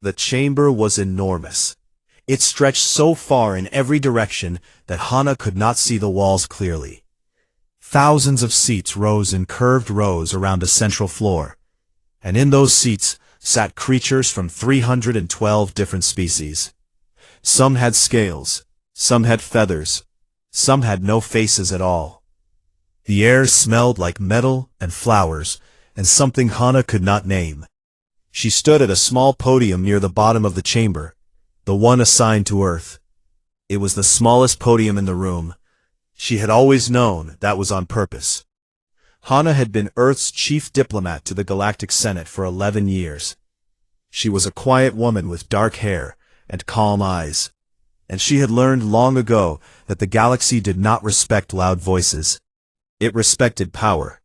The chamber was enormous. It stretched so far in every direction that Hana could not see the walls clearly. Thousands of seats rose in curved rows around a central floor, and in those seats sat creatures from 312 different species. Some had scales, some had feathers, some had no faces at all. The air smelled like metal and flowers, and something Hana could not name. She stood at a small podium near the bottom of the chamber, the one assigned to Earth. It was the smallest podium in the room. She had always known that was on purpose. Hana had been Earth's chief diplomat to the Galactic Senate for 11 years. She was a quiet woman with dark hair and calm eyes, and she had learned long ago that the galaxy did not respect loud voices. It respected power,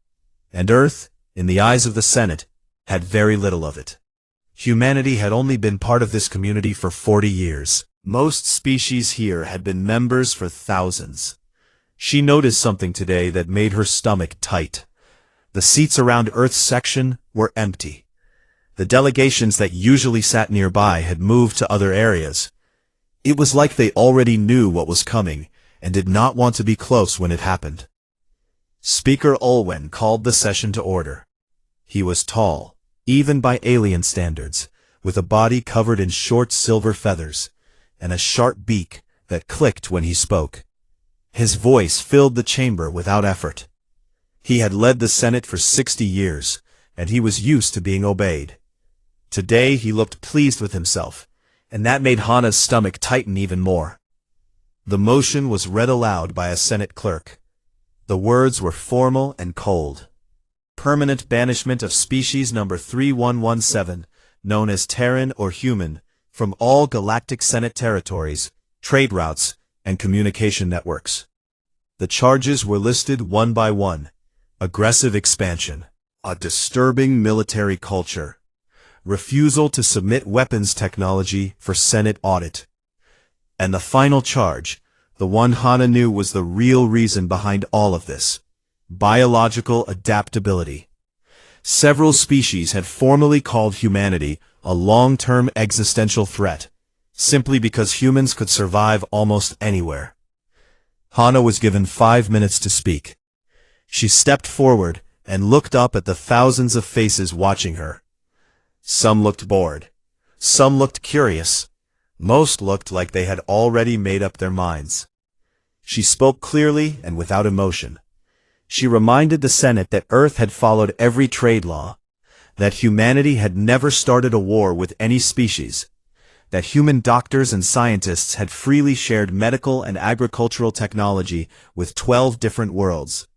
and Earth, in the eyes of the Senate, had very little of it. Humanity had only been part of this community for 40 years. Most species here had been members for thousands. She noticed something today that made her stomach tight. The seats around Earth's section were empty. The delegations that usually sat nearby had moved to other areas. It was like they already knew what was coming and did not want to be close when it happened. Speaker Olwin called the session to order. He was tall, even by alien standards, with a body covered in short silver feathers, and a sharp beak that clicked when he spoke. His voice filled the chamber without effort. He had led the Senate for 60 years, and he was used to being obeyed. Today he looked pleased with himself, and that made Hana's stomach tighten even more. The motion was read aloud by a Senate clerk. The words were formal and cold. Permanent banishment of species number 3117, known as Terran or human, from all Galactic Senate territories, trade routes, and communication networks. The charges were listed one by one. Aggressive expansion, a disturbing military culture, refusal to submit weapons technology for Senate audit. And the final charge, the one Hana knew was the real reason behind all of this: biological adaptability. Several species had formally called humanity a long-term existential threat, simply because humans could survive almost anywhere. Hana was given 5 minutes to speak. She stepped forward and looked up at the thousands of faces watching her. Some looked bored. Some looked curious. Most looked like they had already made up their minds. She spoke clearly and without emotion. She reminded the Senate that Earth had followed every trade law, that humanity had never started a war with any species, that human doctors and scientists had freely shared medical and agricultural technology with 12 different worlds.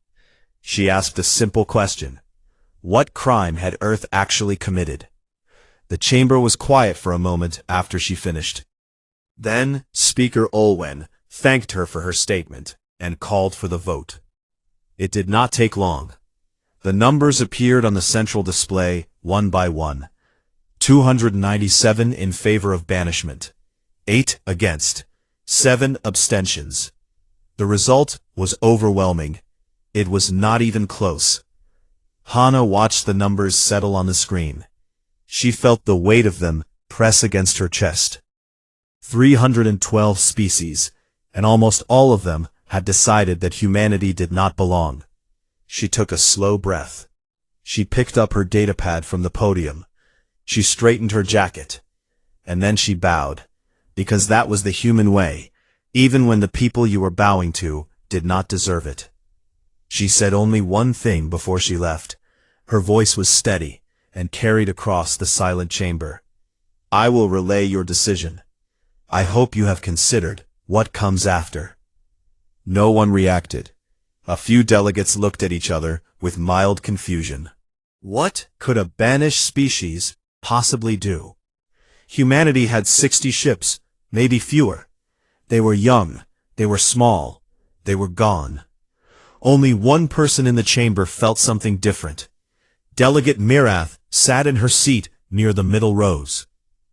She asked a simple question: what crime had Earth actually committed? The chamber was quiet for a moment after she finished. Then Speaker Olwin thanked her for her statement and called for the vote. It did not take long. The numbers appeared on the central display, one by one. 297 in favor of banishment, 8 against, 7 abstentions. The result was overwhelming. It was not even close. Hana watched the numbers settle on the screen. She felt the weight of them press against her chest. 312 species, and almost all of them had decided that humanity did not belong. She took a slow breath. She picked up her datapad from the podium. She straightened her jacket. And then she bowed, because that was the human way, even when the people you were bowing to did not deserve it. She said only one thing before she left. Her voice was steady and carried across the silent chamber. I will relay your decision. I hope you have considered what comes after. No one reacted. A few delegates looked at each other with mild confusion. What could a banished species possibly do? Humanity had 60 ships, maybe fewer. They were young, they were small, they were gone. Only one person in the chamber felt something different. Delegate Mirath sat in her seat near the middle rows.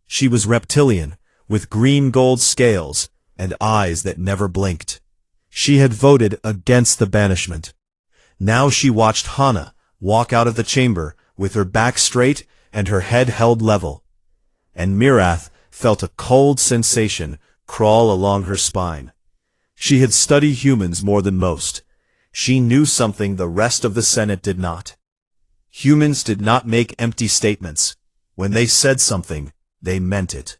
She was reptilian, with green-gold scales and eyes that never blinked. She had voted against the banishment. Now she watched Hana walk out of the chamber with her back straight and her head held level. and Mirath felt a cold sensation crawl along her spine. She had studied humans more than most. She knew something the rest of the Senate did not. Humans did not make empty statements. When they said something, they meant it.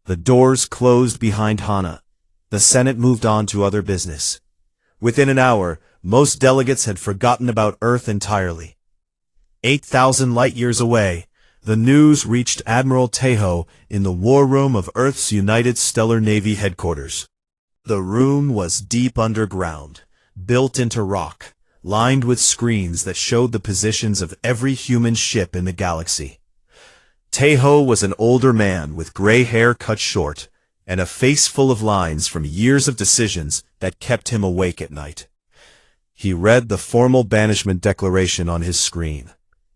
The doors closed behind Hana. The Senate moved on to other business. Within an hour, most delegates had forgotten about Earth entirely. 8,000 light-years away, the news reached Admiral Tejo in the war room of Earth's United Stellar Navy headquarters. The room was deep underground, built into rock, lined with screens that showed the positions of every human ship in the galaxy. Tejo was an older man with gray hair cut short, and a face full of lines from years of decisions that kept him awake at night. He read the formal banishment declaration on his screen.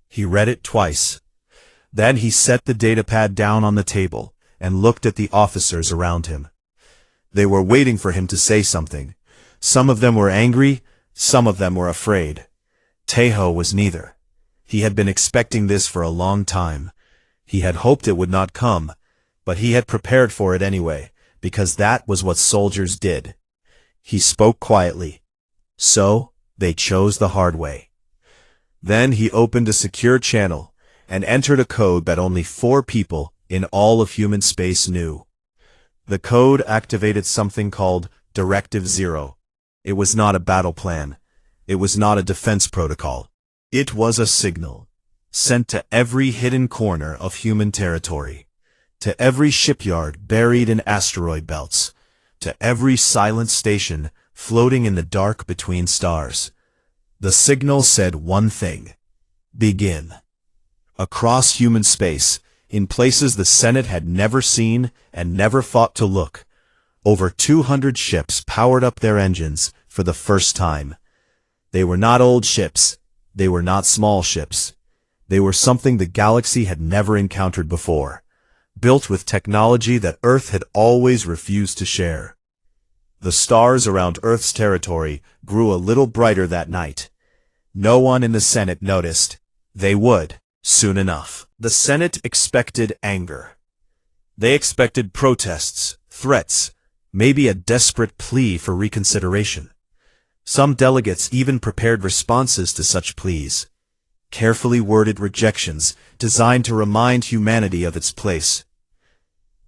He read it twice. Then he set the datapad down on the table and looked at the officers around him. They were waiting for him to say something. Some of them were angry, some of them were afraid. Tejo was neither. He had been expecting this for a long time. He had hoped it would not come, but he had prepared for it anyway, because that was what soldiers did. He spoke quietly. So, they chose the hard way. Then he opened a secure channel and entered a code that only 4 people in all of human space knew. The code activated something called Directive Zero. It was not a battle plan. It was not a defense protocol. It was a signal, sent to every hidden corner of human territory, to every shipyard buried in asteroid belts, to every silent station floating in the dark between stars. The signal said one thing: begin. Across human space, in places the Senate had never seen and never thought to look, over 200 ships powered up their engines for the first time. They were not old ships. They were not small ships. They were something the galaxy had never encountered before, built with technology that Earth had always refused to share. The stars around Earth's territory grew a little brighter that night. No one in the Senate noticed. They would, soon enough. The Senate expected anger. They expected protests, threats, maybe a desperate plea for reconsideration. Some delegates even prepared responses to such pleas, carefully worded rejections designed to remind humanity of its place.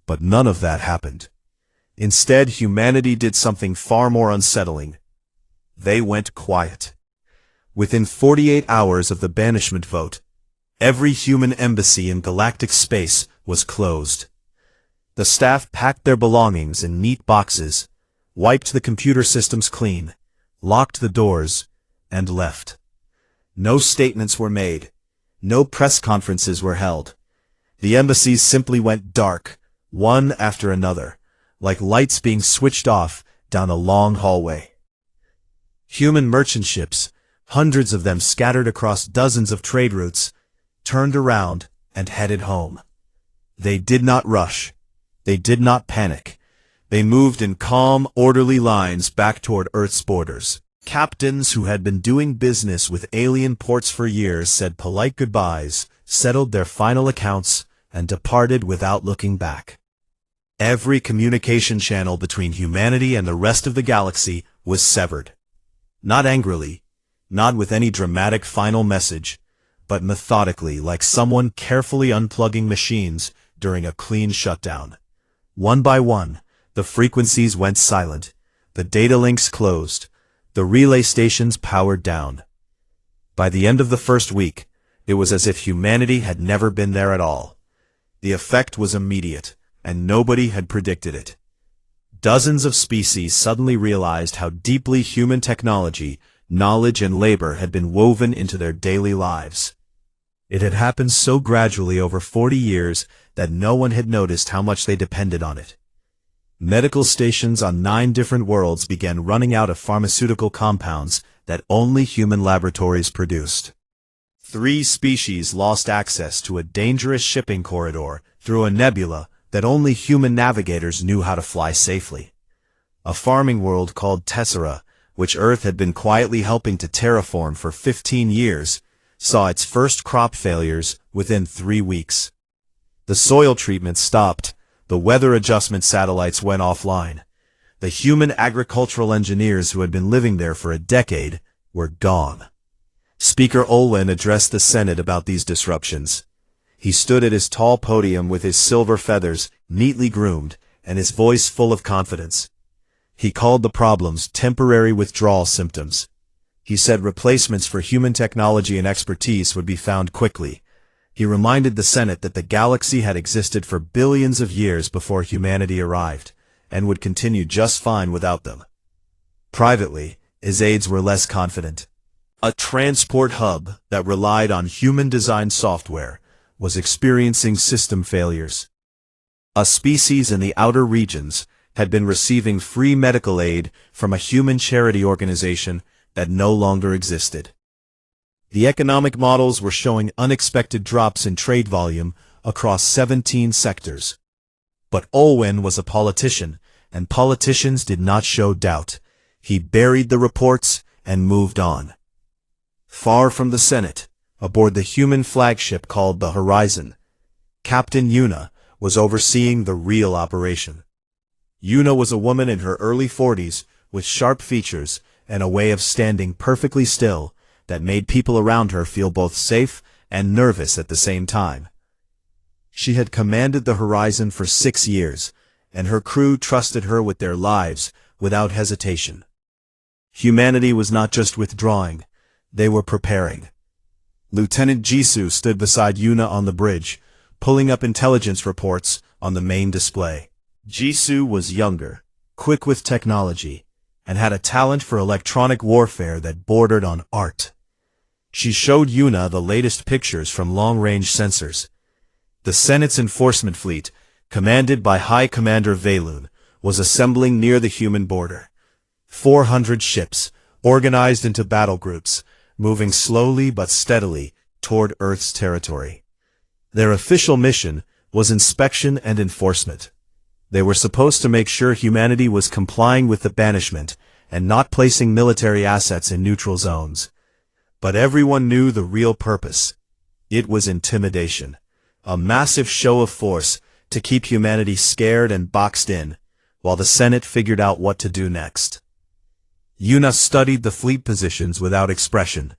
But none of that happened. Instead, humanity did something far more unsettling. They went quiet. Within 48 hours of the banishment vote, every human embassy in galactic space was closed. The staff packed their belongings in neat boxes, wiped the computer systems clean, locked the doors, and left. No statements were made. No press conferences were held. The embassies simply went dark, one after another, like lights being switched off down a long hallway. Human merchant ships, hundreds of them scattered across dozens of trade routes, turned around and headed home. They did not rush. They did not panic. They moved in calm, orderly lines back toward Earth's borders. Captains who had been doing business with alien ports for years said polite goodbyes, settled their final accounts, and departed without looking back. Every communication channel between humanity and the rest of the galaxy was severed. Not angrily, not with any dramatic final message, but methodically, like someone carefully unplugging machines during a clean shutdown. One by one, the frequencies went silent, the data links closed, the relay stations powered down. By the end of the first week, it was as if humanity had never been there at all. The effect was immediate, and nobody had predicted it. Dozens of species suddenly realized how deeply human technology, knowledge, and labor had been woven into their daily lives. It had happened so gradually over 40 years that no one had noticed how much they depended on it. Medical stations on 9 different worlds began running out of pharmaceutical compounds that only human laboratories produced. 3 species lost access to a dangerous shipping corridor through a nebula that only human navigators knew how to fly safely. A farming world called Tessera, which Earth had been quietly helping to terraform for 15 years, saw its first crop failures within 3 weeks. The soil treatment stopped, the weather adjustment satellites went offline. The human agricultural engineers who had been living there for a decade were gone. Speaker Olwin addressed the Senate about these disruptions. He stood at his tall podium with his silver feathers neatly groomed and his voice full of confidence. He called the problems temporary withdrawal symptoms. He said replacements for human technology and expertise would be found quickly. He reminded the Senate that the galaxy had existed for billions of years before humanity arrived, and would continue just fine without them. Privately, his aides were less confident. A transport hub that relied on human-designed software was experiencing system failures. A species in the outer regions had been receiving free medical aid from a human charity organization that no longer existed. The economic models were showing unexpected drops in trade volume across 17 sectors. But Olwin was a politician, and politicians did not show doubt. He buried the reports and moved on. Far from the Senate, aboard the human flagship called the Horizon, Captain Hana was overseeing the real operation. Hana was a woman in her early 40s with sharp features and a way of standing perfectly still that made people around her feel both safe and nervous at the same time. She had commanded the Horizon for 6 years, and her crew trusted her with their lives without hesitation. Humanity was not just withdrawing, they were preparing. Lieutenant Jisoo stood beside Hana on the bridge, pulling up intelligence reports on the main display. Jisoo was younger, quick with technology, and had a talent for electronic warfare that bordered on art. She showed Hana the latest pictures from long-range sensors. The Senate's enforcement fleet, commanded by High Commander Velun, was assembling near the human border. 400 ships, organized into battle groups, moving slowly but steadily toward Earth's territory. Their official mission was inspection and enforcement. They were supposed to make sure humanity was complying with the banishment and not placing military assets in neutral zones. But everyone knew the real purpose. It was intimidation, a massive show of force to keep humanity scared and boxed in, while the Senate figured out what to do next. Hana studied the fleet positions without expression.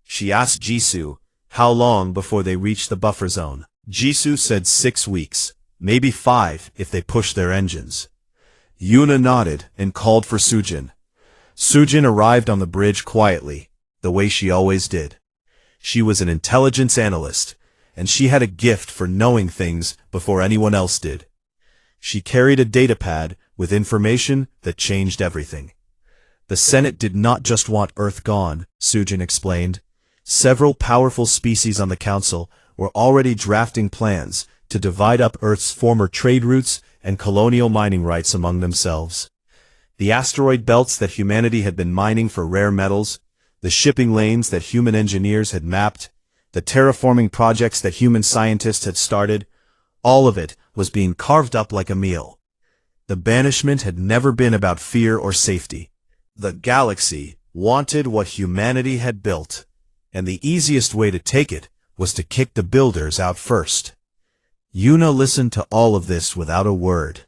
She asked Jisoo how long before they reached the buffer zone. Jisoo said 6 weeks, maybe 5 if they pushed their engines. Hana nodded and called for Sujin. Sujin arrived on the bridge quietly, the way she always did. She was an intelligence analyst, and she had a gift for knowing things before anyone else did. She carried a datapad with information that changed everything. The Senate did not just want Earth gone, Sujin explained. Several powerful species on the Council were already drafting plans to divide up Earth's former trade routes and colonial mining rights among themselves. The asteroid belts that humanity had been mining for rare metals, the shipping lanes that human engineers had mapped, the terraforming projects that human scientists had started, all of it was being carved up like a meal. The banishment had never been about fear or safety. The galaxy wanted what humanity had built, and the easiest way to take it was to kick the builders out first. Hana listened to all of this without a word.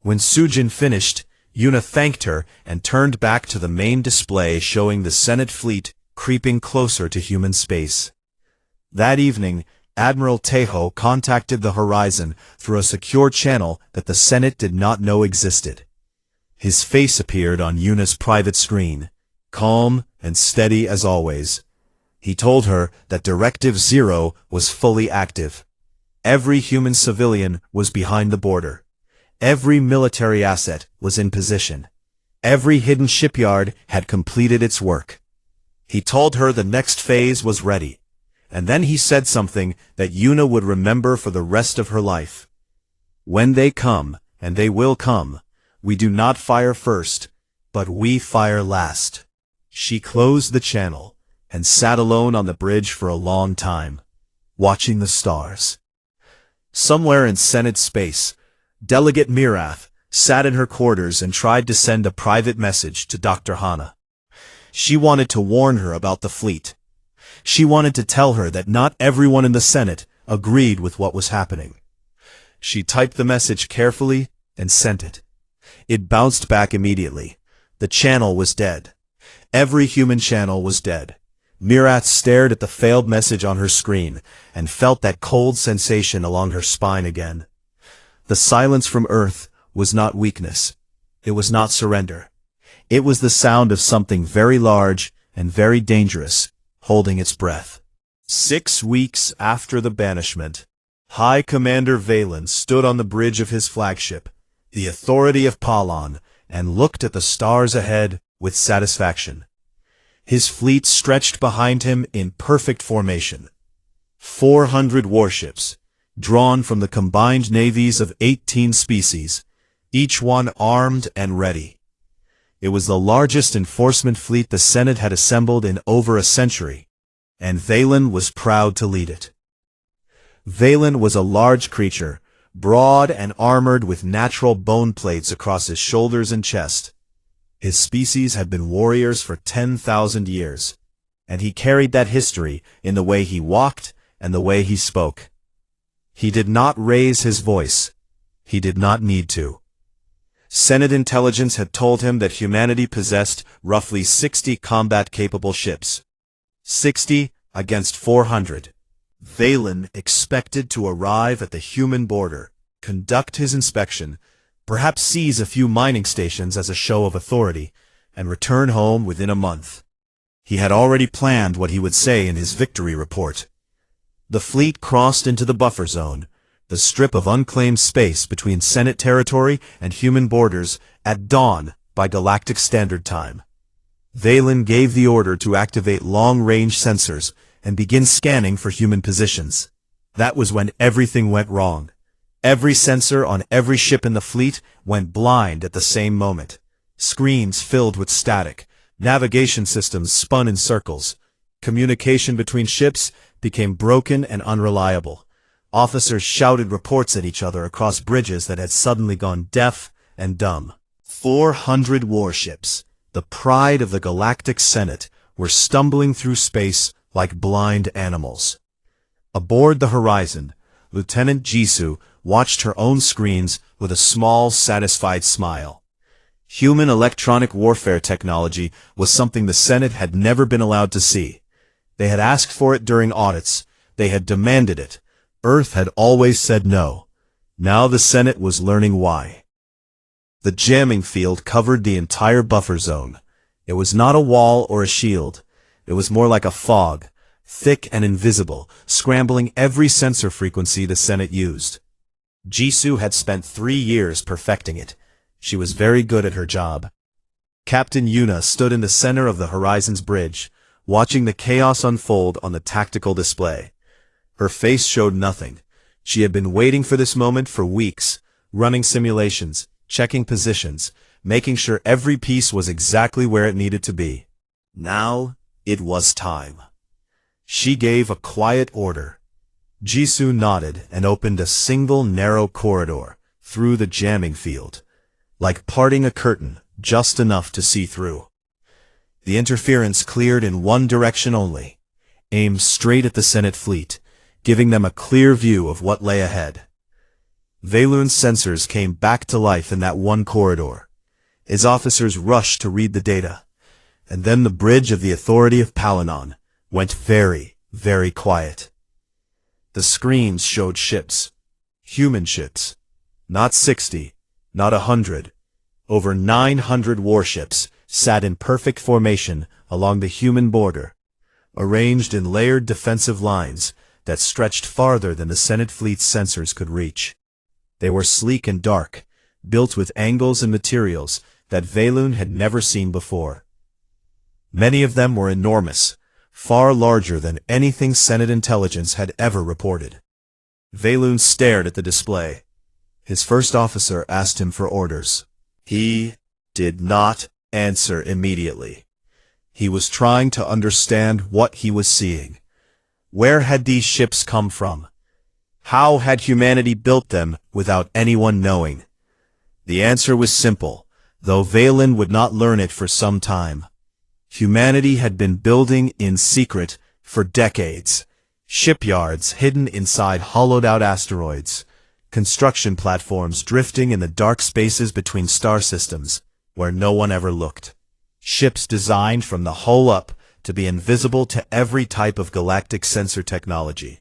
When Sujin finished, Hana thanked her and turned back to the main display showing the Senate fleet creeping closer to human space. That evening, Admiral Tejo contacted the Horizon through a secure channel that the Senate did not know existed. His face appeared on Hana's private screen, calm and steady as always. He told her that Directive Zero was fully active. Every human civilian was behind the border. Every military asset was in position. Every hidden shipyard had completed its work. He told her the next phase was ready. And then he said something that Hana would remember for the rest of her life. When they come, and they will come, we do not fire first, but we fire last. She closed the channel and sat alone on the bridge for a long time, watching the stars. Somewhere in Senate space, Delegate Mirath sat in her quarters and tried to send a private message to Dr. Hana. She wanted to warn her about the fleet. She wanted to tell her that not everyone in the Senate agreed with what was happening. She typed the message carefully and sent it. It bounced back immediately. The channel was dead. Every human channel was dead. Mirath stared at the failed message on her screen and felt that cold sensation along her spine again. The silence from Earth was not weakness. It was not surrender. It was the sound of something very large and very dangerous, holding its breath. 6 weeks after the banishment, High Commander Valen stood on the bridge of his flagship, the Authority of Palon, and looked at the stars ahead with satisfaction. His fleet stretched behind him in perfect formation. 400 warships, drawn from the combined navies of 18 species, each one armed and ready. It was the largest enforcement fleet the Senate had assembled in over a century, and Valen was proud to lead it. Valen was a large creature, broad and armored with natural bone plates across his shoulders and chest. His species had been warriors for 10,000 years, and he carried that history in the way he walked and the way he spoke. He did not raise his voice. He did not need to. Senate intelligence had told him that humanity possessed roughly 60 combat-capable ships. 60 against 400. Valen expected to arrive at the human border, conduct his inspection, perhaps seize a few mining stations as a show of authority, and return home within a month. He had already planned what he would say in his victory report. The fleet crossed into the buffer zone, the strip of unclaimed space between Senate territory and human borders, at dawn by Galactic Standard Time. Valen gave the order to activate long-range sensors and begin scanning for human positions. That was when everything went wrong. Every sensor on every ship in the fleet went blind at the same moment. Screens filled with static. Navigation systems spun in circles. Communication between ships became broken and unreliable. Officers shouted reports at each other across bridges that had suddenly gone deaf and dumb. 400 warships, the pride of the Galactic Senate, were stumbling through space like blind animals. Aboard the Horizon, Lieutenant Jisoo watched her own screens with a small, satisfied smile. Human electronic warfare technology was something the Senate had never been allowed to see. They had asked for it during audits. They had demanded it. Earth had always said no. Now the Senate was learning why. The jamming field covered the entire buffer zone. It was not a wall or a shield. It was more like a fog, thick and invisible, scrambling every sensor frequency the Senate used. Jisoo had spent 3 years perfecting it. She was very good at her job. Captain Yuna stood in the center of the Horizon's bridge, watching the chaos unfold on the tactical display. Her face showed nothing. She had been waiting for this moment for weeks, running simulations, checking positions, making sure every piece was exactly where it needed to be. Now, it was time. She gave a quiet order. Jisoo nodded and opened a single narrow corridor through the jamming field, like parting a curtain just enough to see through. The interference cleared in one direction only, aimed straight at the Senate fleet, giving them a clear view of what lay ahead. Valen's sensors came back to life in that one corridor. His officers rushed to read the data, and then the bridge of the Authority of Palon went very, very quiet. The screens showed ships, human ships, not 60, not 100, over 900 warships sat in perfect formation along the human border, arranged in layered defensive lines that stretched farther than the Senate fleet's sensors could reach. They were sleek and dark, built with angles and materials that Valen had never seen before. Many of them were enormous, far larger than anything Senate intelligence had ever reported. Valen stared at the display. His first officer asked him for orders. He did not answer immediately. He was trying to understand what he was seeing. Where had these ships come from? How had humanity built them without anyone knowing? The answer was simple, though Valen would not learn it for some time. Humanity had been building in secret for decades. Shipyards hidden inside hollowed-out asteroids, construction platforms drifting in the dark spaces between star systems, where no one ever looked. Ships designed from the hull up to be invisible to every type of galactic sensor technology.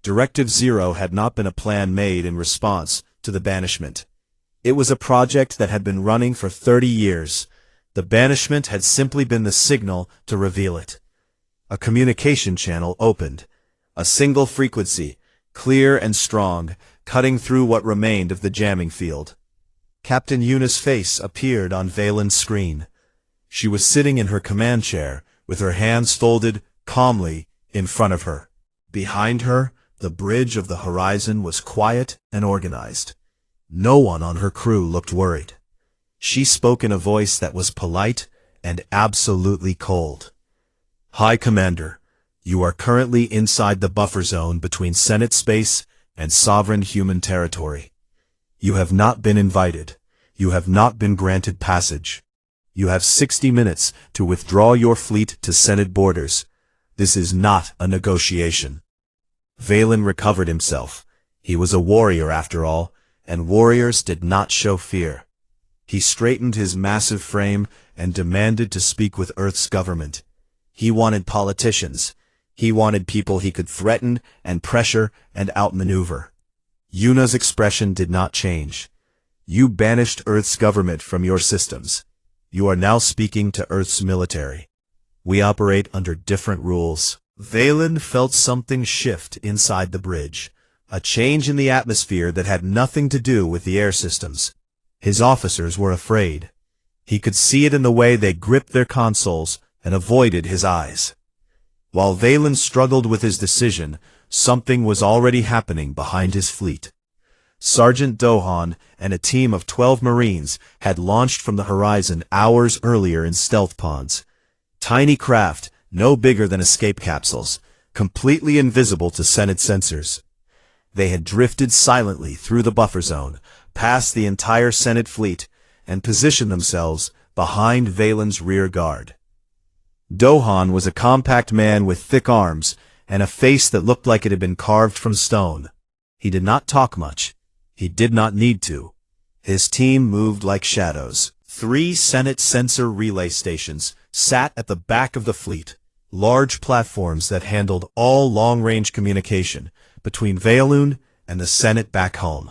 Directive Zero had not been a plan made in response to the banishment. It was a project that had been running for 30 years. The banishment had simply been the signal to reveal it. A communication channel opened. A single frequency, clear and strong, cutting through what remained of the jamming field. Captain Yuna's face appeared on Valen's screen. She was sitting in her command chair, with her hands folded calmly in front of her. Behind her, the bridge of the horizon was quiet and organized. No one on her crew looked worried. She spoke in a voice that was polite and absolutely cold. "High Commander, you are currently inside the buffer zone between Senate space and sovereign human territory. You have not been invited. You have not been granted passage. You have 60 minutes to withdraw your fleet to Senate borders. This is not a negotiation." Valen recovered himself. He was a warrior after all, and warriors did not show fear. He straightened his massive frame and demanded to speak with Earth's government. He wanted politicians. He wanted people he could threaten and pressure and outmaneuver. Yuna's expression did not change. "You banished Earth's government from your systems. You are now speaking to Earth's military. We operate under different rules." Valen felt something shift inside the bridge, a change in the atmosphere that had nothing to do with the air systems. His officers were afraid. He could see it in the way they gripped their consoles and avoided his eyes. While Valen struggled with his decision, something was already happening behind his fleet. Sergeant Dohan and a team of 12 Marines had launched from the horizon hours earlier in stealth pods. Tiny craft, no bigger than escape capsules, completely invisible to Senate sensors. They had drifted silently through the buffer zone, past the entire Senate fleet, and positioned themselves behind Valen's rear guard. Dohan was a compact man with thick arms and a face that looked like it had been carved from stone. He did not talk much. He did not need to. His team moved like shadows. 3 Senate sensor relay stations sat at the back of the fleet, large platforms that handled all long-range communication between Valen and the Senate back home.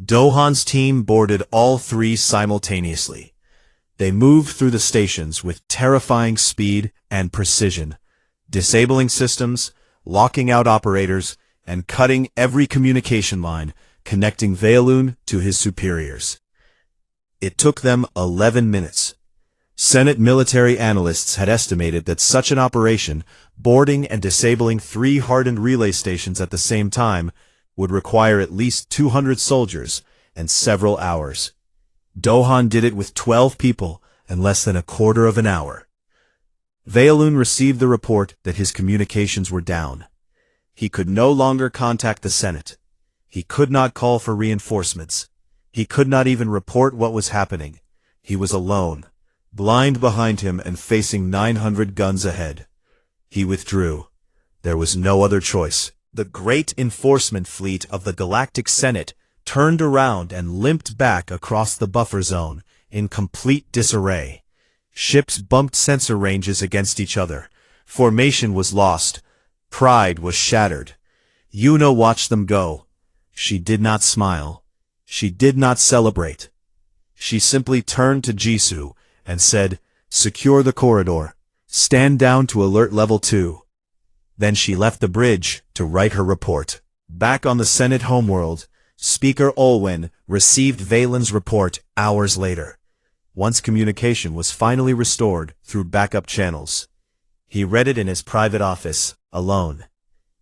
Dohan's team boarded all 3 simultaneously. They moved through the stations with terrifying speed and precision, disabling systems, locking out operators, and cutting every communication line connecting Valen to his superiors. It took them 11 minutes. Senate military analysts had estimated that such an operation, boarding and disabling 3 hardened relay stations at the same time, would require at least 200 soldiers and several hours. Dohan did it with 12 people in less than a quarter of an hour. Valen received the report that his communications were down. He could no longer contact the Senate. He could not call for reinforcements. He could not even report what was happening. He was alone, blind behind him and facing 900 guns ahead. He withdrew. There was no other choice. The great enforcement fleet of the Galactic Senate turned around and limped back across the buffer zone in complete disarray. Ships bumped sensor ranges against each other. Formation was lost. Pride was shattered. Yuna watched them go. She did not smile. She did not celebrate. She simply turned to Jisoo and said, "Secure the corridor. Stand down to alert level 2. Then she left the bridge to write her report. Back on the Senate homeworld, Speaker Olwin received Valen's report hours later, once communication was finally restored through backup channels. He read it in his private office, alone.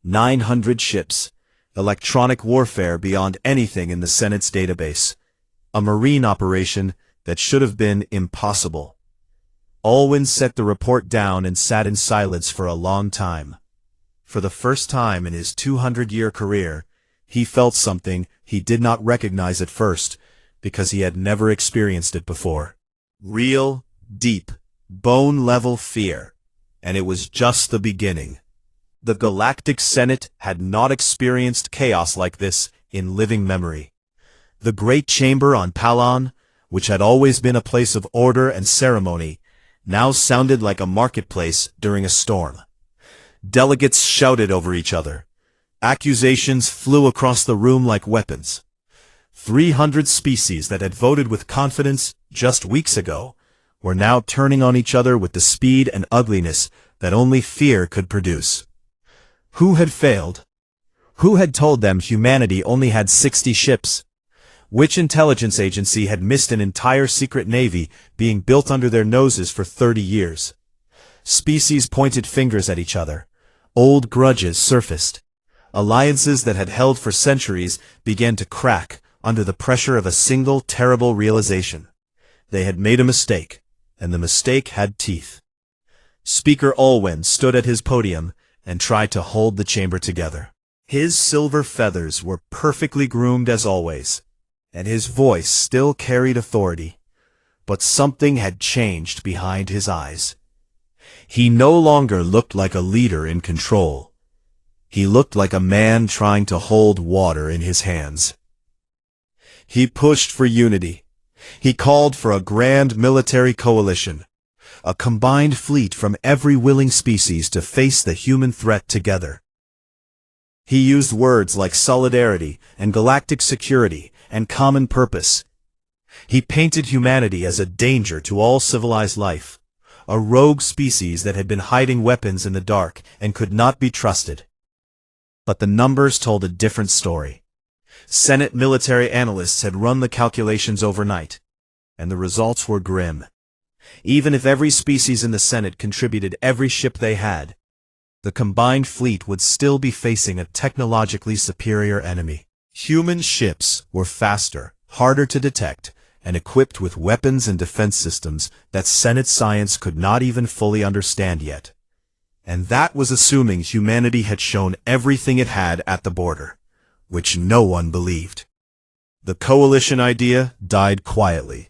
900 ships. Electronic warfare beyond anything in the Senate's database. A marine operation that should have been impossible. Olwin set the report down and sat in silence for a long time. For the first time in his 200-year career, he felt something he did not recognize at first, because he had never experienced it before. Real, deep, bone-level fear. And it was just the beginning. The Galactic Senate had not experienced chaos like this in living memory. The great chamber on Palon, which had always been a place of order and ceremony, now sounded like a marketplace during a storm. Delegates shouted over each other. Accusations flew across the room like weapons. 300 species that had voted with confidence just weeks ago were now turning on each other with the speed and ugliness that only fear could produce. Who had failed? Who had told them humanity only had 60 ships? Which intelligence agency had missed an entire secret navy being built under their noses for 30 years? Species pointed fingers at each other. Old grudges surfaced. Alliances that had held for centuries began to crack under the pressure of a single terrible realization. They had made a mistake, and the mistake had teeth. Speaker Olwin stood at his podium and tried to hold the chamber together. His silver feathers were perfectly groomed as always, and his voice still carried authority. But something had changed behind his eyes. He no longer looked like a leader in control. He looked like a man trying to hold water in his hands. He pushed for unity. He called for a grand military coalition, a combined fleet from every willing species to face the human threat together. He used words like solidarity and galactic security and common purpose. He painted humanity as a danger to all civilized life, a rogue species that had been hiding weapons in the dark and could not be trusted. But the numbers told a different story. Senate military analysts had run the calculations overnight, and the results were grim. Even if every species in the Senate contributed every ship they had, the combined fleet would still be facing a technologically superior enemy. Human ships were faster, harder to detect, and equipped with weapons and defense systems that Senate science could not even fully understand yet. And that was assuming humanity had shown everything it had at the border, which no one believed. The coalition idea died quietly.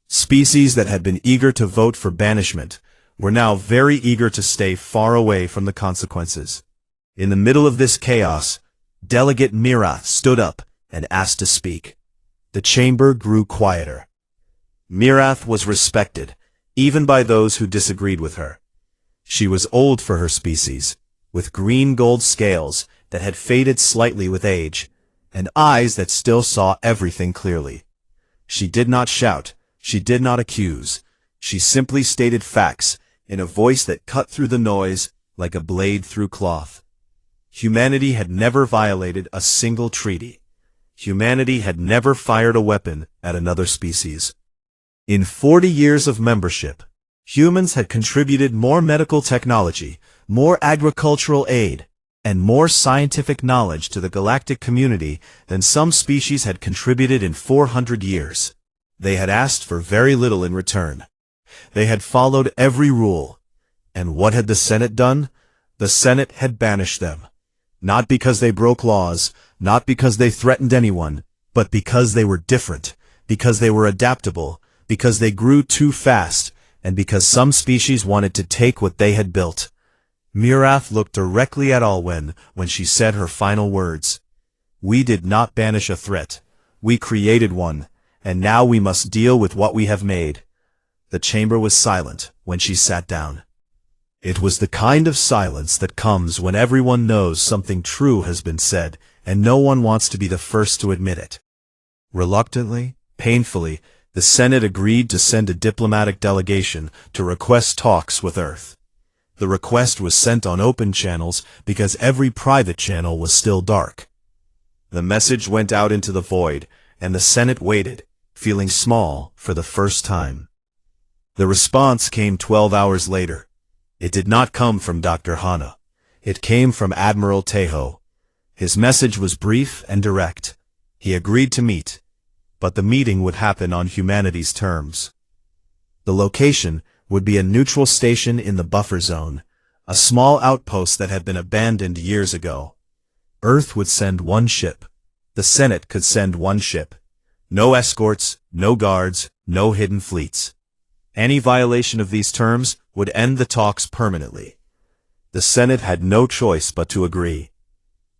Species that had been eager to vote for banishment were now very eager to stay far away from the consequences. In the middle of this chaos, Delegate Mirath stood up and asked to speak. The chamber grew quieter. Mirath was respected, even by those who disagreed with her. She was old for her species, with green-gold scales that had faded slightly with age, and eyes that still saw everything clearly. She did not shout, she did not accuse, she simply stated facts in a voice that cut through the noise like a blade through cloth. Humanity had never violated a single treaty. Humanity had never fired a weapon at another species. In 40 years of membership, humans had contributed more medical technology, more agricultural aid, and more scientific knowledge to the galactic community than some species had contributed in 400 years. They had asked for very little in return. They had followed every rule. And what had the Senate done? The Senate had banished them. Not because they broke laws, not because they threatened anyone, but because they were different, because they were adaptable, because they grew too fast, and because some species wanted to take what they had built. Mirath looked directly at Olwin when she said her final words. We did not banish a threat. We created one, and now we must deal with what we have made. The chamber was silent when she sat down. It was the kind of silence that comes when everyone knows something true has been said, and no one wants to be the first to admit it. Reluctantly, painfully, the Senate agreed to send a diplomatic delegation to request talks with Earth. The request was sent on open channels because every private channel was still dark. The message went out into the void, and the Senate waited, feeling small for the first time. The response came 12 hours later. It did not come from Dr. Hana. It came from Admiral Tejo. His message was brief and direct. He agreed to meet, but the meeting would happen on humanity's terms. The location would be a neutral station in the buffer zone, a small outpost that had been abandoned years ago. Earth would send one ship. The Senate could send one ship. No escorts, no guards, no hidden fleets. Any violation of these terms would end the talks permanently. The Senate had no choice but to agree.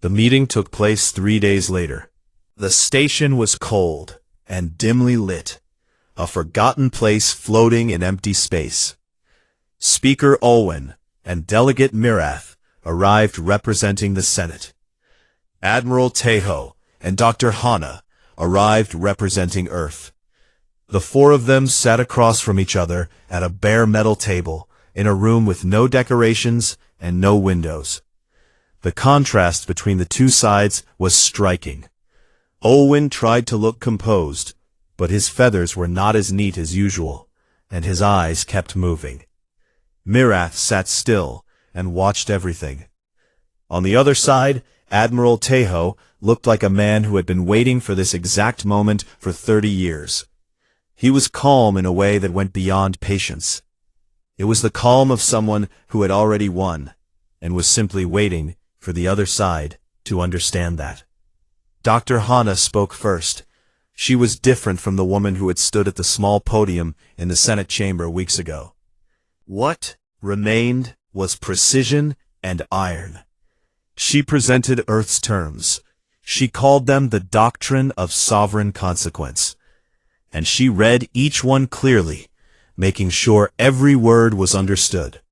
The meeting took place 3 days later. The station was cold and dimly lit, a forgotten place floating in empty space. Speaker Olwin and Delegate Mirath arrived representing the Senate. Admiral Tejo and Dr. Hana arrived representing Earth. The four of them sat across from each other at a bare metal table in a room with no decorations and no windows. The contrast between the two sides was striking. Olwin tried to look composed, but his feathers were not as neat as usual, and his eyes kept moving. Mirath sat still and watched everything. On the other side, Admiral Tejo looked like a man who had been waiting for this exact moment for 30 years. He was calm in a way that went beyond patience. It was the calm of someone who had already won, and was simply waiting for the other side to understand that. Dr. Hana spoke first. She was different from the woman who had stood at the small podium in the Senate chamber weeks ago. What remained was precision and iron. She presented Earth's terms. She called them the doctrine of sovereign consequence. And she read each one clearly, making sure every word was understood.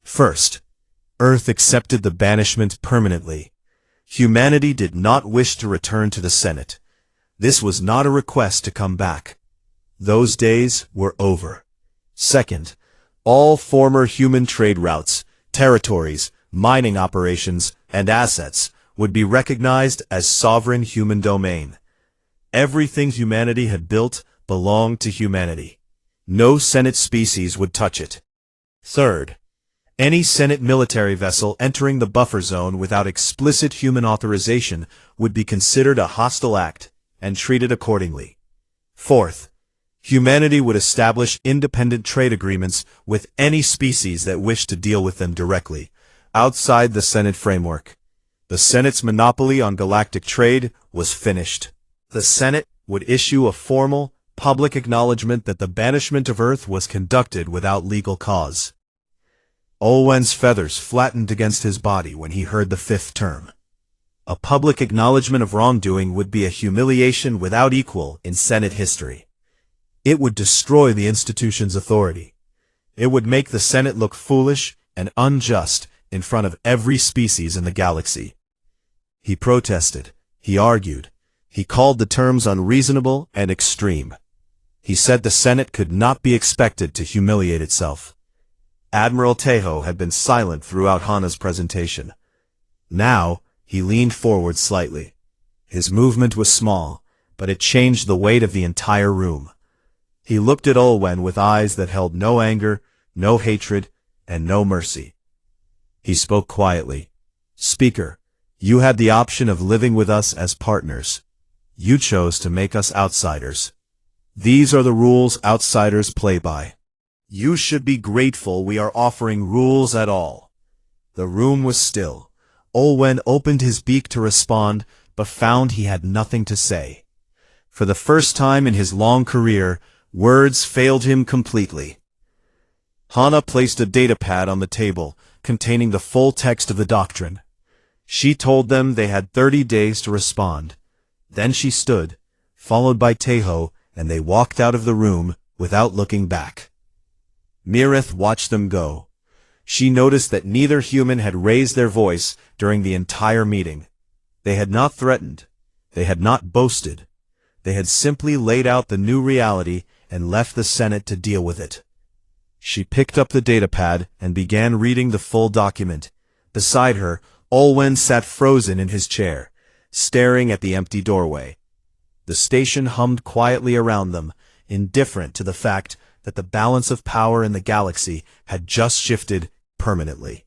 First, Earth accepted the banishment permanently. Humanity did not wish to return to the Senate. This was not a request to come back. Those days were over. Second, all former human trade routes, territories, mining operations, and assets would be recognized as sovereign human domain. Everything humanity had built belonged to humanity. No Senate species would touch it. Third, any Senate military vessel entering the buffer zone without explicit human authorization would be considered a hostile act and treated accordingly. Fourth, humanity would establish independent trade agreements with any species that wished to deal with them directly, outside the Senate framework. The Senate's monopoly on galactic trade was finished. The Senate would issue a formal, public acknowledgement that the banishment of Earth was conducted without legal cause. Olwen's feathers flattened against his body when he heard the fifth term. A public acknowledgement of wrongdoing would be a humiliation without equal in Senate history. It would destroy the institution's authority. It would make the Senate look foolish and unjust in front of every species in the galaxy. He protested. He argued. He called the terms unreasonable and extreme. He said the Senate could not be expected to humiliate itself. Admiral Tejo had been silent throughout Hana's presentation. Now, he leaned forward slightly. His movement was small, but it changed the weight of the entire room. He looked at Olwen with eyes that held no anger, no hatred, and no mercy. He spoke quietly. Speaker, you had the option of living with us as partners. You chose to make us outsiders. These are the rules outsiders play by. You should be grateful we are offering rules at all. The room was still. Olwen opened his beak to respond, but found he had nothing to say. For the first time in his long career, words failed him completely. Hana placed a datapad on the table, containing the full text of the doctrine. She told them they had 30 days to respond. Then she stood, followed by Tejo, and they walked out of the room without looking back. Mirath watched them go. She noticed that neither human had raised their voice during the entire meeting. They had not threatened. They had not boasted. They had simply laid out the new reality and left the Senate to deal with it. She picked up the datapad and began reading the full document. Beside her, Olwen sat frozen in his chair, staring at the empty doorway. The station hummed quietly around them, indifferent to the fact that the balance of power in the galaxy had just shifted permanently.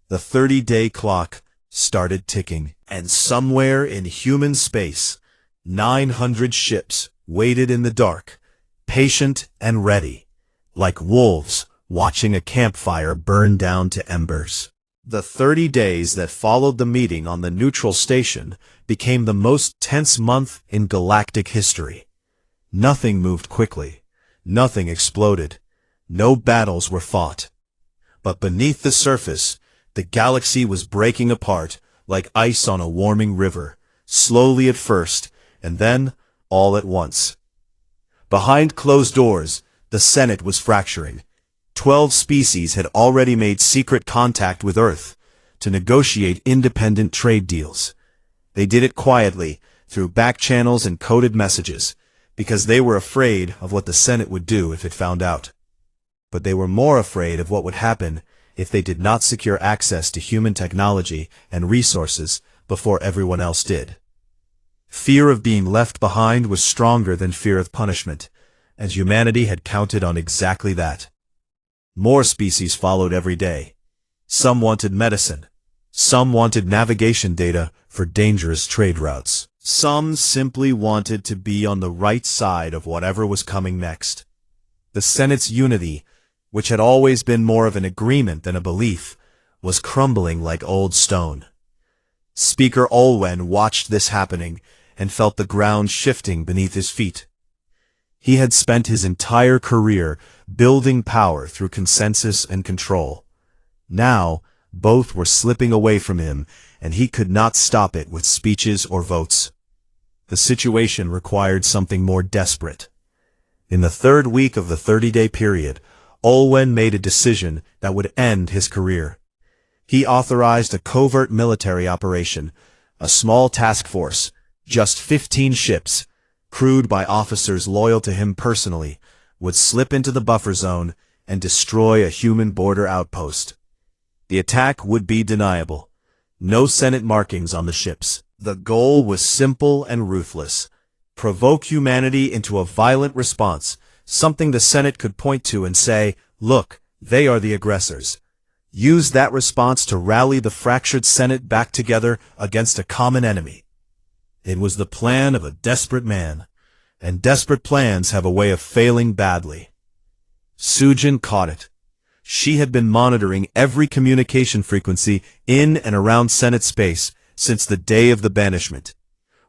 The 30-day clock started ticking, and somewhere in human space, 900 ships waited in the dark, patient and ready, like wolves watching a campfire burn down to embers. The 30 days that followed the meeting on the neutral station became the most tense month in galactic history. Nothing moved quickly. Nothing exploded. No battles were fought. But beneath the surface, the galaxy was breaking apart like ice on a warming river, slowly at first, And then, all at once. Behind closed doors, the Senate was fracturing. 12 species had already made secret contact with Earth to negotiate independent trade deals. They did it quietly, through back channels and coded messages, because they were afraid of what the Senate would do if it found out. But they were more afraid of what would happen if they did not secure access to human technology and resources before everyone else did. Fear of being left behind was stronger than fear of punishment, and humanity had counted on exactly that. More species followed every day. Some wanted medicine. Some wanted navigation data for dangerous trade routes. Some simply wanted to be on the right side of whatever was coming next. The Senate's unity, which had always been more of an agreement than a belief, was crumbling like old stone. Speaker Olwin watched this happening and felt the ground shifting beneath his feet. He had spent his entire career building power through consensus and control. Now, both were slipping away from him, and he could not stop it with speeches or votes. The situation required something more desperate. In the third week of the 30-day period, Olwin made a decision that would end his career. He authorized a covert military operation, a small task force, just 15 ships, crewed by officers loyal to him personally, would slip into the buffer zone and destroy a human border outpost. The attack would be deniable. No Senate markings on the ships. The goal was simple and ruthless. Provoke humanity into a violent response, something the Senate could point to and say, "Look, they are the aggressors." Use that response to rally the fractured Senate back together against a common enemy. It was the plan of a desperate man, and desperate plans have a way of failing badly. Sujin caught it. She had been monitoring every communication frequency in and around Senate space since the day of the banishment,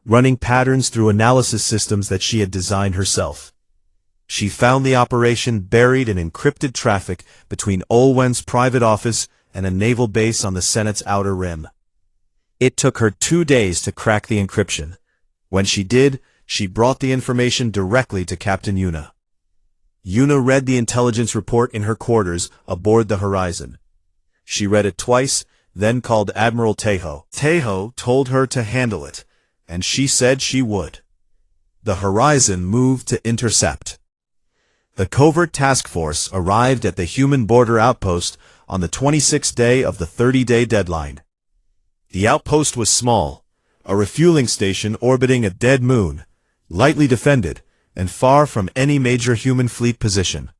running patterns through analysis systems that she had designed herself. She found the operation buried in encrypted traffic between Olwin's private office and a naval base on the Senate's outer rim. It took her 2 days to crack the encryption. When she did, she brought the information directly to Captain Yuna. Yuna read the intelligence report in her quarters aboard the Horizon. She read it twice, then called Admiral Tejo. Tejo told her to handle it, and she said she would. The Horizon moved to intercept. The covert task force arrived at the human border outpost on the 26th day of the 30-day deadline. The outpost was small, a refueling station orbiting a dead moon, lightly defended, and far from any major human fleet position.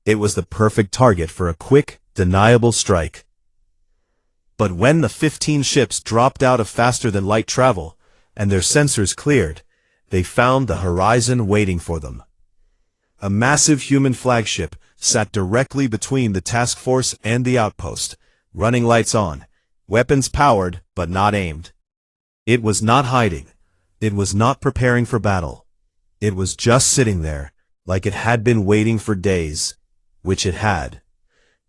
It was the perfect target for a quick, deniable strike. But when the 15 ships dropped out of faster-than-light travel, and their sensors cleared, they found the Horizon waiting for them. A massive human flagship sat directly between the task force and the outpost, running lights on, weapons powered but not aimed. It was not hiding. It was not preparing for battle. It was just sitting there, like it had been waiting for days, which it had.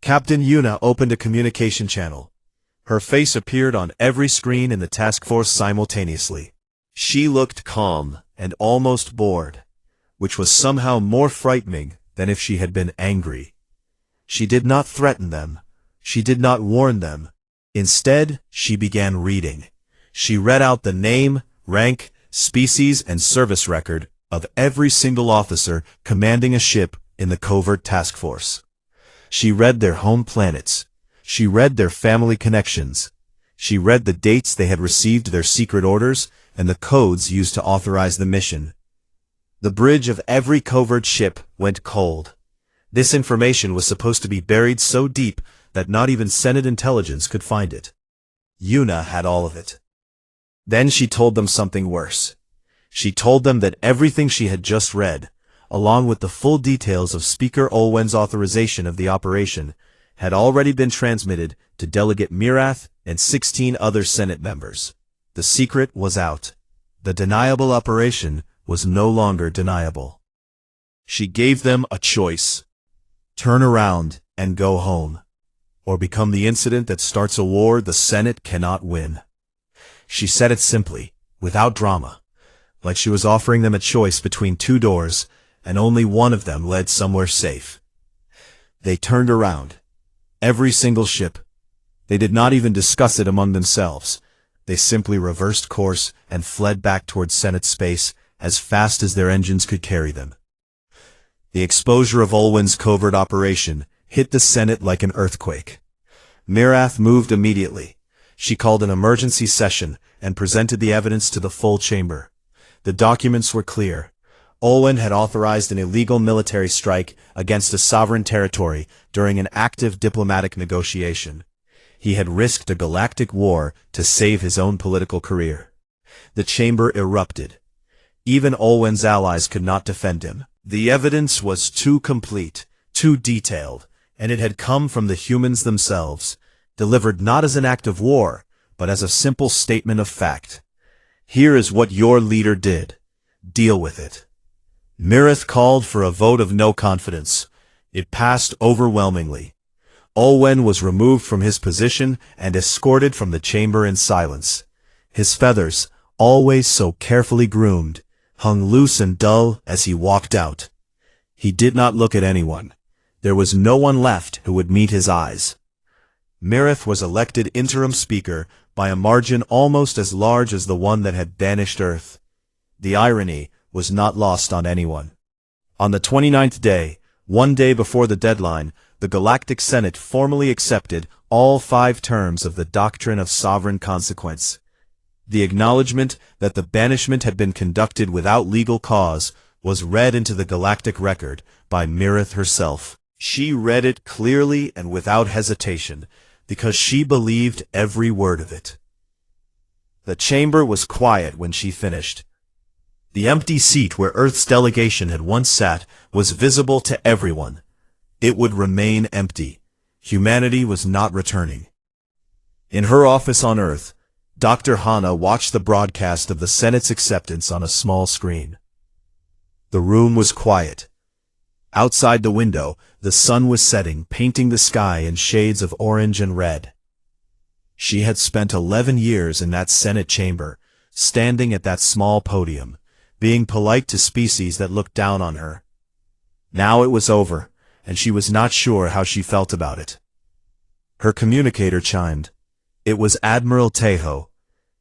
Captain Yuna opened a communication channel. Her face appeared on every screen in the task force simultaneously. She looked calm and almost bored, which was somehow more frightening than if she had been angry. She did not threaten them. She did not warn them. Instead, she began reading. She read out the name, rank, species, and service record of every single officer commanding a ship in the covert task force. She read their home planets. She read their family connections. She read the dates they had received their secret orders and the codes used to authorize the mission. The bridge of every covert ship went cold. This information was supposed to be buried so deep that not even Senate intelligence could find it. Yuna had all of it. Then she told them something worse. She told them that everything she had just read, along with the full details of Speaker Olwin's authorization of the operation, had already been transmitted to Delegate Mirath and 16 other Senate members. The secret was out. The deniable operation was no longer deniable. She gave them a choice. Turn around and go home, or become the incident that starts a war the Senate cannot win. She said it simply, without drama. like she was offering them a choice between two doors, and only one of them led somewhere safe. They turned around. Every single ship. They did not even discuss it among themselves. They simply reversed course and fled back towards Senate space as fast as their engines could carry them. The exposure of Olwin's covert operation hit the Senate like an earthquake. Mirath moved immediately. She called an emergency session and presented the evidence to the full chamber. The documents were clear. Olwin had authorized an illegal military strike against a sovereign territory during an active diplomatic negotiation. He had risked a galactic war to save his own political career. The chamber erupted. Even Olwin's allies could not defend him. The evidence was too complete, too detailed, and it had come from the humans themselves, delivered not as an act of war, but as a simple statement of fact. Here is what your leader did. Deal with it. Mirath called for a vote of no confidence. It passed overwhelmingly. Olwin was removed from his position and escorted from the chamber in silence. His feathers, always so carefully groomed, hung loose and dull as he walked out. He did not look at anyone. There was no one left who would meet his eyes. Mirath was elected interim speaker by a margin almost as large as the one that had banished Earth. The irony was not lost on anyone. On the 29th day, one day before the deadline, the Galactic Senate formally accepted all 5 terms of the doctrine of sovereign consequence. The acknowledgement that the banishment had been conducted without legal cause was read into the galactic record by Mirath herself. She read it clearly and without hesitation, because she believed every word of it. The chamber was quiet when she finished. The empty seat where Earth's delegation had once sat was visible to everyone. It would remain empty. Humanity was not returning. In her office on Earth, Dr. Hana watched the broadcast of the Senate's acceptance on a small screen. The room was quiet. Outside the window, the sun was setting, painting the sky in shades of orange and red. She had spent 11 years in that Senate chamber, standing at that small podium, being polite to species that looked down on her. Now it was over, and she was not sure how she felt about it. Her communicator chimed. It was Admiral Tejo.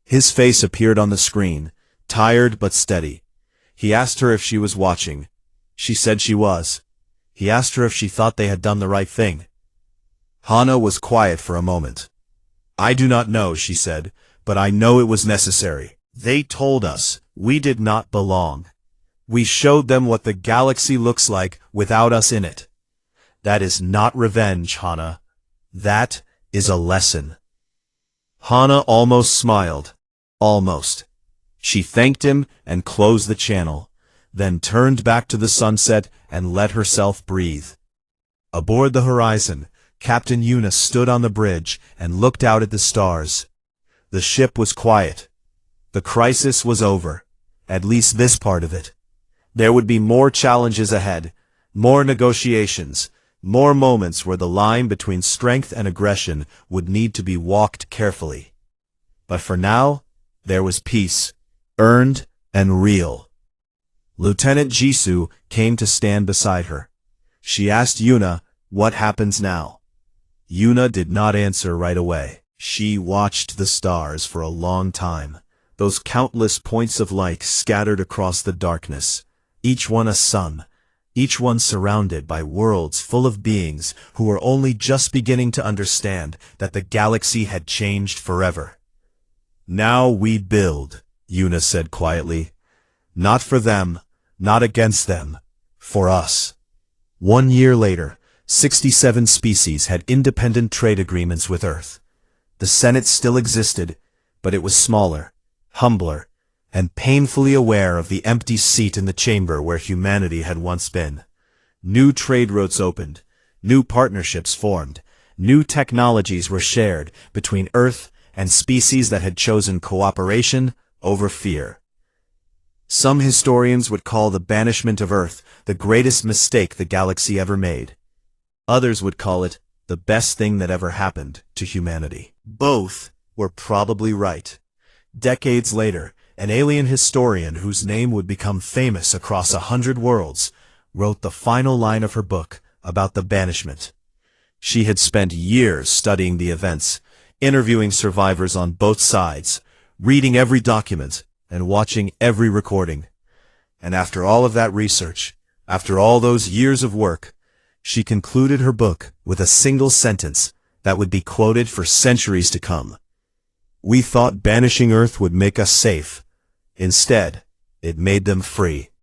His face appeared on the screen, tired but steady. He asked her if she was watching. She said she was. He asked her if she thought they had done the right thing. Hana was quiet for a moment. I do not know, she said, but I know it was necessary. They told us we did not belong. We showed them what the galaxy looks like without us in it. That is not revenge, Hana. That is a lesson. Hana almost smiled. Almost. She thanked him and closed the channel, then turned back to the sunset and let herself breathe. Aboard the horizon, Captain Yuna stood on the bridge and looked out at the stars. The ship was quiet. The crisis was over, at least this part of it. There would be more challenges ahead, more negotiations, more moments where the line between strength and aggression would need to be walked carefully. But for now, there was peace, earned and real. Lieutenant Jisoo came to stand beside her. She asked Yuna, what happens now? Yuna did not answer right away. She watched the stars for a long time, those countless points of light scattered across the darkness, each one a sun, each one surrounded by worlds full of beings who were only just beginning to understand that the galaxy had changed forever. Now we build, Yuna said quietly. Not for them, not against them, for us. 1 year later, 67 species had independent trade agreements with Earth. The Senate still existed, but it was smaller, humbler, and painfully aware of the empty seat in the chamber where humanity had once been. New trade routes opened, new partnerships formed, new technologies were shared between Earth and species that had chosen cooperation over fear. Some historians would call the banishment of Earth the greatest mistake the galaxy ever made. Others would call it the best thing that ever happened to humanity. Both were probably right. Decades later, an alien historian whose name would become famous across 100 worlds, wrote the final line of her book about the banishment. She had spent years studying the events, interviewing survivors on both sides, reading every document, and watching every recording. And after all of that research, after all those years of work, she concluded her book with a single sentence that would be quoted for centuries to come. "We thought banishing Earth would make us safe. Instead, it made them free."